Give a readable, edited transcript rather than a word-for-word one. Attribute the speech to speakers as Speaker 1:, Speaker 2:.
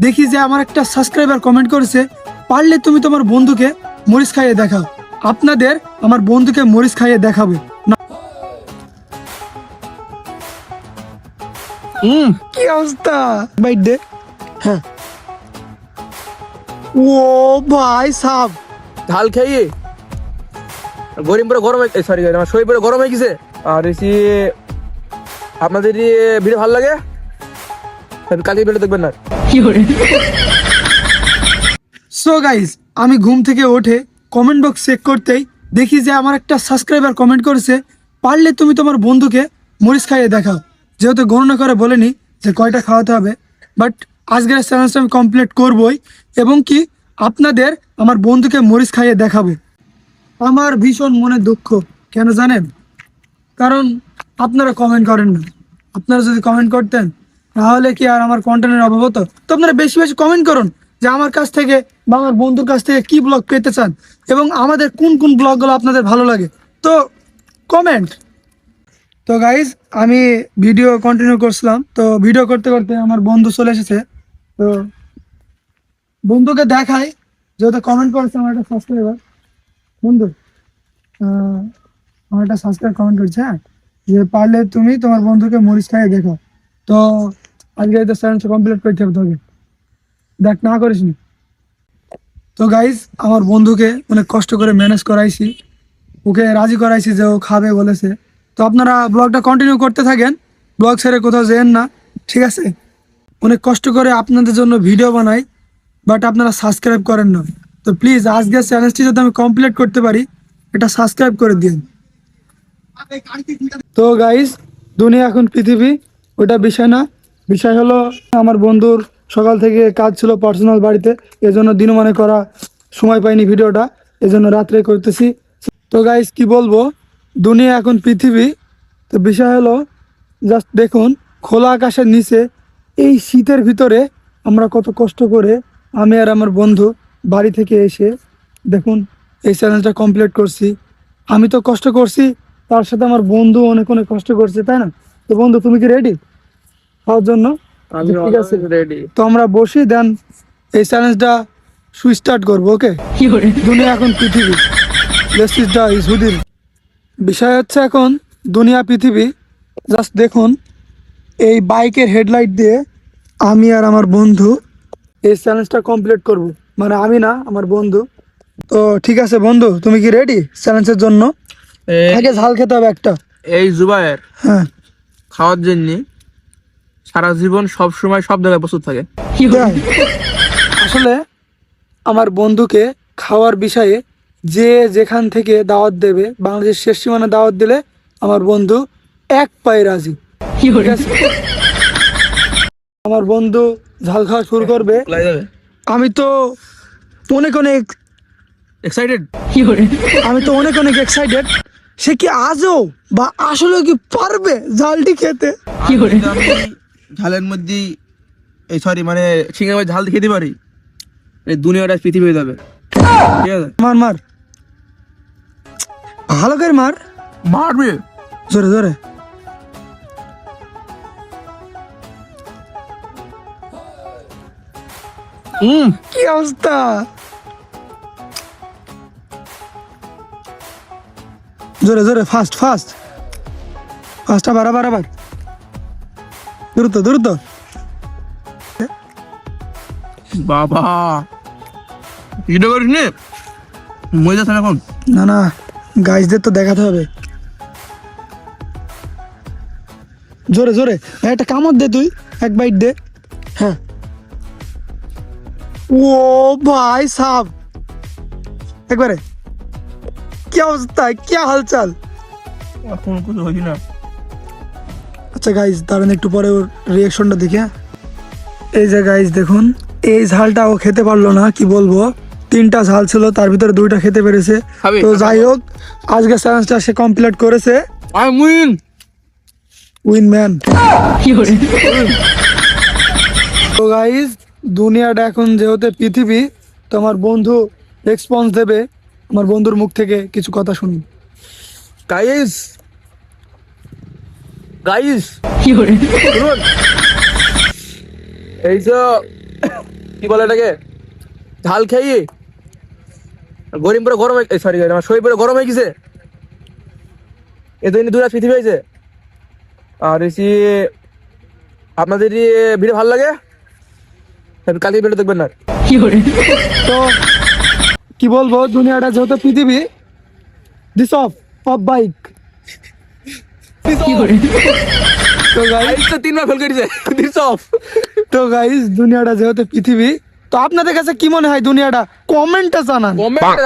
Speaker 1: দেখি যে আমার একটা সাবস্ক্রাইবার কমেন্ট করেছে, পারলে তুমি তোমার বন্ধুকে মরিচ খাইয়ে দেখাও। আপনাদের আমার বন্ধুকে মরিচ খাইয়ে দেখাবো না। কি অবস্থা বাইট দে। হ্যাঁ ও ভাই সাব
Speaker 2: ঝাল খাইয়ে গরিম পুরো গরম সরি আমার শরীর পুরো গরম হয়ে গেছে। আর এসি আপনাদের ভিডিও ভালো লাগে কালকে ভিডিও দেখবেন না।
Speaker 1: সো গাইস, আমি ঘুম থেকে উঠে কমেন্ট বক্স চেক করতেই দেখি যে আমার একটা সাবস্ক্রাইবার কমেন্ট করেছে, পারলে তুমি তোমার বন্ধুকে মরিচ খাইয়ে দেখাও। যেহেতু গণনা করে বলেনি যে কয়টা খাওয়াতে হবে, বাট আজকের চ্যালেঞ্জটা আমি কমপ্লিট করবই এবং কি আপনাদের আমার বন্ধুকে মরিচ খাইয়ে দেখাবো। আমার ভীষণ মনে দুঃখ, কেন জানেন? কারণ আপনারা কমেন্ট করেন না। আপনারা যদি কমেন্ট করতেন তাহলে কি আর আমার কন্টেন্টের অভাব হতো? তো আপনারা বেশি বেশি কমেন্ট করুন যে আমার কাছ থেকে বা আমার বন্ধুর কাছ থেকে কি ব্লগ পেতে চান এবং আমাদের কোন কোন ব্লগগুলো আপনাদের ভালো লাগে, তো কমেন্ট। তো গাইজ, আমি ভিডিও কন্টিনিউ করছিলাম, তো ভিডিও করতে করতে আমার বন্ধু চলে এসেছে। তো বন্ধুকে দেখাই, যেহেতু কমেন্ট করেছে আমার একটা সাবস্ক্রাইবার বন্ধু, আমার একটা সাবস্ক্রাইব কমেন্ট করছে, হ্যাঁ, যে পারলে তুমি তোমার বন্ধুকে মরিচ খাইয়ে দেখো। তো আজকে তো চ্যালেঞ্জটা কমপ্লিট করতে হবে তোকে, দেখ না করিস নি। তো গাইজ, আমার বন্ধুকে অনেক কষ্ট করে ম্যানেজ করাইছি, ওকে রাজি করাইছি যে ও খাবে বলেছে। তো আপনারা ব্লগটা কন্টিনিউ করতে থাকেন, ব্লগ ছেড়ে কোথাও যেন না, ঠিক আছে? অনেক কষ্ট করে আপনাদের জন্য ভিডিও বানাই, বাট আপনারা সাবস্ক্রাইব করেন না। তো প্লিজ আজকের চ্যালেঞ্জটি যদি আমি কমপ্লিট করতে পারি, এটা সাবস্ক্রাইব করে দিন। তো গাইস, দুনিয়া এখন পৃথিবী, ওটা বিষয় না। বিষয় হলো আমার বন্ধুর সকাল থেকে কাজ ছিল পার্সোনাল বাড়িতে, এজন্য দিনমানে করা সময় পাইনি ভিডিওটা, এজন্য রাত্রে করতেছি। তো গাইস, কি বলবো, দুনিয়া এখন পৃথিবী। তো বিষয় হলো জাস্ট দেখুন, খোলা আকাশের নিচে এই শীতের ভিতরে আমরা কত কষ্ট করে, আমি আর আমার বন্ধু বাড়ি থেকে এসে দেখুন এই চ্যালেঞ্জটা কমপ্লিট করছি। আমি তো কষ্ট করছি, তার সাথে আমার বন্ধু অনেক অনেক কষ্ট করছে, তাই না? তো বন্ধু, তুমি কি রেডি খাওয়ার জন্য?
Speaker 2: আমি
Speaker 1: ঠিক আছে,
Speaker 2: রেডি।
Speaker 1: তো আমরা বসি, দেন এই চ্যালেঞ্জটা স্টার্ট করবো। ওকে, দুনিয়া এখন পৃথিবী, বিষয় হচ্ছে এখন দুনিয়া পৃথিবী। জাস্ট দেখুন, এই বাইকের হেডলাইট দিয়ে আমি আর আমার বন্ধু এই চ্যালেঞ্জটা কমপ্লিট করব। মানে আমি না, আমার বন্ধু। তো ঠিক আছে বন্ধু, তুমি কি রেডি চ্যালেঞ্জের জন্য? আগে ঝাল খেতে হবে একটা।
Speaker 2: এই জুবায়ের
Speaker 1: হ্যাঁ,
Speaker 2: খাওয়ার জন্য সারা জীবন সব সময় সব জায়গায় প্রস্তুত থাকে।
Speaker 1: তাই? আসলে আমার বন্ধুকে খাওয়ার বিষয়ে যে যেখান থেকে দাওয়াত দেবে, বাংলাদেশের শেষ সীমানা দাওয়াত দিলে আমার বন্ধু এক পায়ে রাজি। ঠিক আছে? আমার বন্ধু ঝাল খাওয়া শুরু করবে। আমি তো অনেক অনেক
Speaker 2: এক্সাইটেড।
Speaker 1: আমি তো অনেক অনেক এক্সাইটেড। সে কি আজও বা আসলে কি পারবে ঝালটি খেতে?
Speaker 2: আমি ঝালের মধ্যে এই সরি মানে ঝিঙে মাছ ঝাল খেতে পারি, এই দুনিয়াটা পৃথিবী হয়ে যাবে। ঠিক আছে,
Speaker 1: মার মার, ভালো করে মার,
Speaker 2: মারবে
Speaker 1: জোরে জোরে। কি অবস্থা? জোরে জোরে, ফাস্ট ফাস্ট ফাস্ট, আবার আবার আবার, দ্রুত দ্রুত।
Speaker 2: বাবা ভিডিও করিস নি, মজা আছে এখন।
Speaker 1: না না, গাইজদের তো দেখাতে হবে। জোরে জোরে, একটা কামড় দে তুই, এক বাইট দে। হ্যাঁ, ও ভাই সাব, একবারে। কি অবস্থা, কি হালচাল?
Speaker 2: এখন কিছু হইছি না।
Speaker 1: আচ্ছা গাইজ, দাঁড়ান একটু পরে ওর রিয়াকশনটা দেখি। হ্যাঁ, এই যে গাইজ দেখুন, এই ঝালটা ও খেতে পারলো না। কি বলবো, 3টা ঝাল ছিল, তার ভিতরে 2টা খেতে পেরেছে।
Speaker 2: খাবি?
Speaker 1: তো যাই হোক, আজকে চ্যালেঞ্জটা সে কমপ্লিট করেছে।
Speaker 2: I win.
Speaker 1: Win man. তো গাইজ, দুনিয়াটা এখন যেহেতু পৃথিবী, তো আমার বন্ধু রেসপন্স দেবে। আমার বন্ধুর মুখ থেকে কিছু কথা শুনি।
Speaker 2: গাইস গাইস, এই যে কি বলে এটাকে, ঝাল খেয়ে গরিম পুরো গরম সরি আমার শরীর পুরো গরম হয়ে গেছে। এ দৈনিক 2 রাত পৃথিবী হয়েছে। আর এসি আপনাদের ভিডিও ভালো লাগে কালকে ভিডিও দেখবেন না।
Speaker 1: তো কি বলবো, দুনিয়াটা যেহেতু পৃথিবী, দিস অফ অফ বাইক। তো গাইস,
Speaker 2: 3 বার ফেল করেছে দিস অফ।
Speaker 1: তো গাইস দুনিয়াটা যেহেতু পৃথিবী, তো আপনাদের কাছে কি মনে হয় দুনিয়াটা, কমেন্টে জানান।
Speaker 2: কমেন্ট